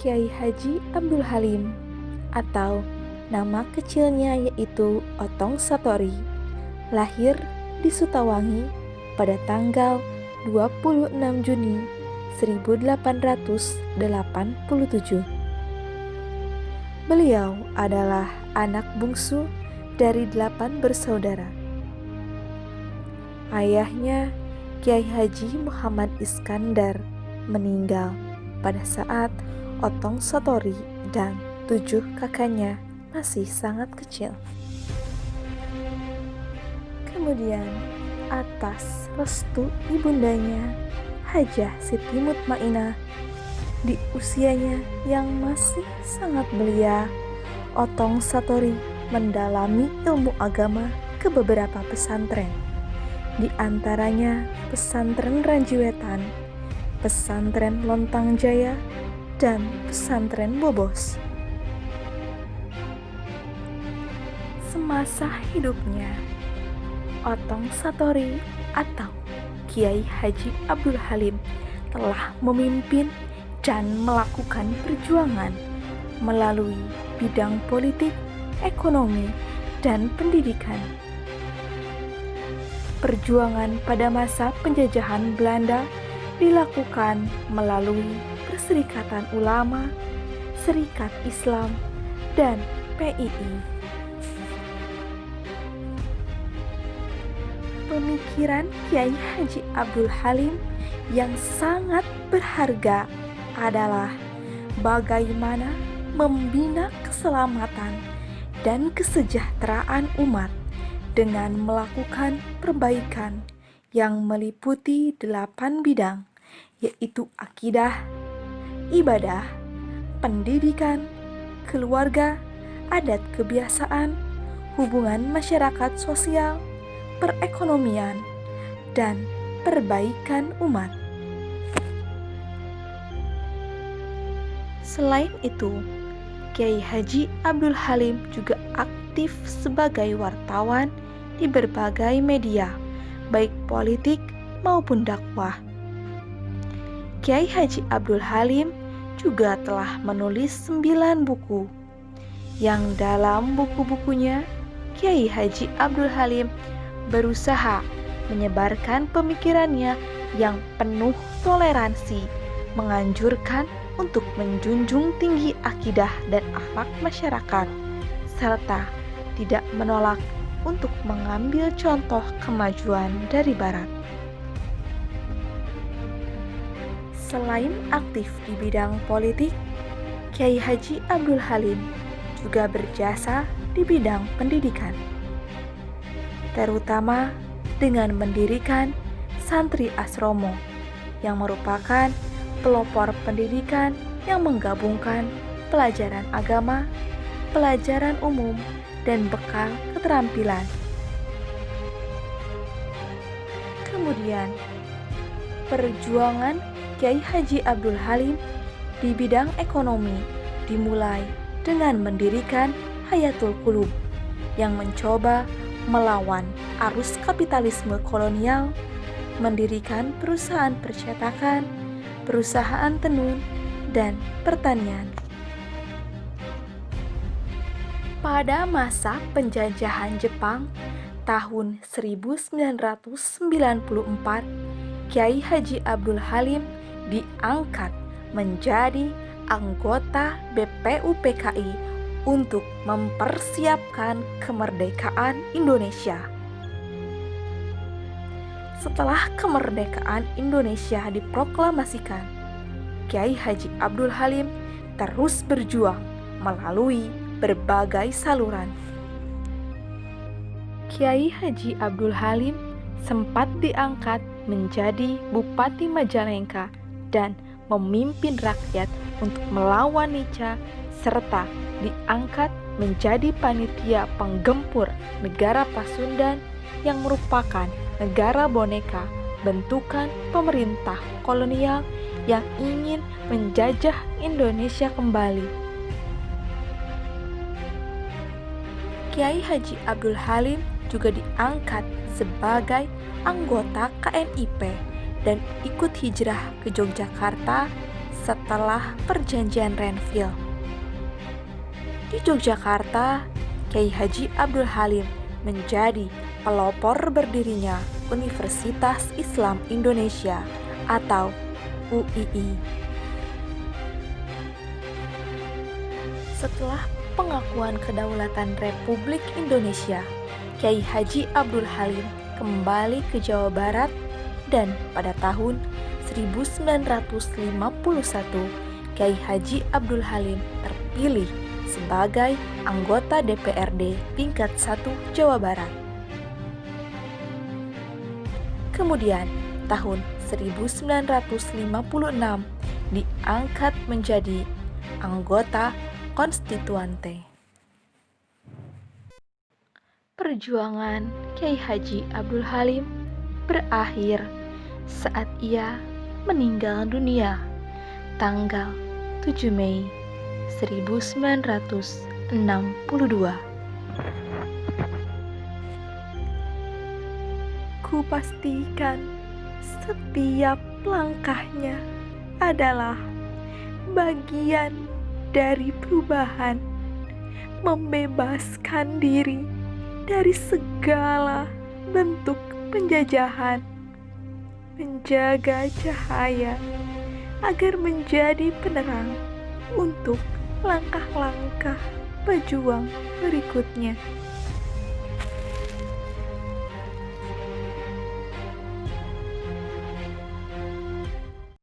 Kiai Haji Abdul Halim atau nama kecilnya yaitu Otong Satori, lahir di Sutawangi pada tanggal 26 Juni 1887. Beliau adalah anak bungsu dari 8 bersaudara. Ayahnya, Kiai Haji Muhammad Iskandar, meninggal pada saat Otong Satori dan 7 kakaknya masih sangat kecil. Kemudian, atas restu ibundanya, Hajah Siti Mutmainah, di usianya yang masih sangat belia, Otong Satori mendalami ilmu agama ke beberapa pesantren, di antaranya pesantren Ranjiwetan, pesantren Lontang Jaya, dan pesantren Bobos. Semasa hidupnya, Otong Satori atau Kiai Haji Abdul Halim telah memimpin dan melakukan perjuangan melalui bidang politik, ekonomi, dan pendidikan. Perjuangan pada masa penjajahan Belanda dilakukan melalui Perserikatan Ulama, Serikat Islam, dan PII. Pemikiran Kiai Haji Abdul Halim yang sangat berharga adalah bagaimana membina keselamatan dan kesejahteraan umat dengan melakukan perbaikan yang meliputi 8 bidang, yaitu akidah, ibadah, pendidikan, keluarga, adat kebiasaan, hubungan masyarakat sosial, perekonomian, dan perbaikan umat. Selain itu, Kiai Haji Abdul Halim juga aktif sebagai wartawan di berbagai media, baik politik maupun dakwah. Kiai Haji Abdul Halim juga telah menulis 9 buku, yang dalam buku-bukunya Kiai Haji Abdul Halim berusaha menyebarkan pemikirannya yang penuh toleransi, menganjurkan untuk menjunjung tinggi akidah dan akhlak masyarakat, serta tidak menolak untuk mengambil contoh kemajuan dari Barat. Selain aktif di bidang politik, Kiai Haji Abdul Halim juga berjasa di bidang pendidikan, terutama dengan mendirikan Santri Asromo yang merupakan pelopor pendidikan yang menggabungkan pelajaran agama, pelajaran umum, dan bekal keterampilan. Kemudian, perjuangan Kiai Haji Abdul Halim di bidang ekonomi dimulai dengan mendirikan Hayatul Qulub yang mencoba melawan arus kapitalisme kolonial, mendirikan perusahaan percetakan, perusahaan tenun, dan pertanian. Pada masa penjajahan Jepang tahun 1994, Kiai Haji Abdul Halim diangkat menjadi anggota BPUPKI untuk mempersiapkan kemerdekaan Indonesia. Setelah kemerdekaan Indonesia diproklamasikan, Kiai Haji Abdul Halim terus berjuang melalui berbagai saluran. Kiai Haji Abdul Halim sempat diangkat menjadi Bupati Majalengka dan memimpin rakyat untuk melawan Nica, serta diangkat menjadi panitia penggempur negara Pasundan yang merupakan negara boneka bentukan pemerintah kolonial yang ingin menjajah Indonesia kembali. Kiai Haji Abdul Halim juga diangkat sebagai anggota KNIP dan ikut hijrah ke Yogyakarta setelah Perjanjian Renville. Di Yogyakarta, Kiai Haji Abdul Halim menjadi pelopor berdirinya Universitas Islam Indonesia atau UII. Setelah pengakuan kedaulatan Republik Indonesia, Kiai Haji Abdul Halim kembali ke Jawa Barat dan pada tahun 1951 Kiai Haji Abdul Halim terpilih sebagai anggota DPRD tingkat 1 Jawa Barat. Kemudian tahun 1956 diangkat menjadi anggota konstituante. Perjuangan Kiai Haji Abdul Halim berakhir saat ia meninggal dunia tanggal 7 Mei 1962. Kupastikan setiap langkahnya adalah bagian dari perubahan, membebaskan diri dari segala bentuk penjajahan, menjaga cahaya agar menjadi penerang untuk langkah-langkah pejuang berikutnya.